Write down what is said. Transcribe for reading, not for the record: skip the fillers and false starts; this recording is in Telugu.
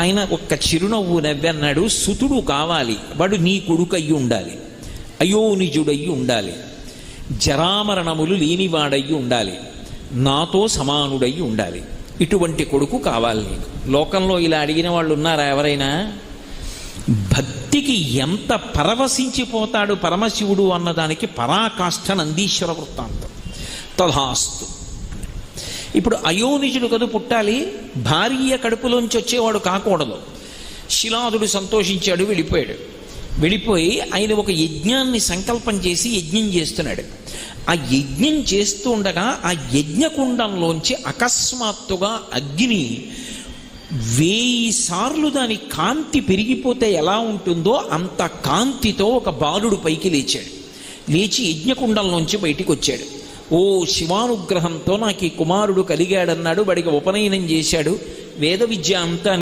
ఆయన ఒక్క చిరునవ్వు నవ్వి అన్నాడు, సుతుడు కావాలి, వాడు నీ కొడుకు అయ్యి ఉండాలి, అయోనిజుడయ్యి ఉండాలి, జరామరణములు లేనివాడయ్యి ఉండాలి, నాతో సమానుడయ్యి ఉండాలి. ఇటువంటి కొడుకు కావాలి నీకు. లోకంలో ఇలా అడిగిన వాళ్ళు ఉన్నారా ఎవరైనా? భక్తికి ఎంత పరవశించిపోతాడు పరమశివుడు అన్నదానికి పరాకాష్ఠ నందీశ్వర వృత్తాంతం. తథాస్తు. ఇప్పుడు అయోనిజుడు కదు పుట్టాలి, భార్య కడుపులోంచి వచ్చేవాడు కాకూడదు. శిలాదుడు సంతోషించాడు, వెళ్ళిపోయి ఆయన ఒక యజ్ఞాన్ని సంకల్పం చేసి యజ్ఞం చేస్తున్నాడు. ఆ యజ్ఞం చేస్తూ ఉండగా ఆ యజ్ఞకుండంలోంచి అకస్మాత్తుగా అగ్ని 1000 సార్లు దాని కాంతి పెరిగిపోతే ఎలా ఉంటుందో అంత కాంతితో ఒక బాలుడు పైకి లేచి యజ్ఞకుండంలోంచి బయటికి వచ్చాడు. ఓ శివానుగ్రహంతో నాకు ఈ కుమారుడు కలిగాడన్నాడు. వాడికి ఉపనయనం చేశాడు, వేద విద్య అంతా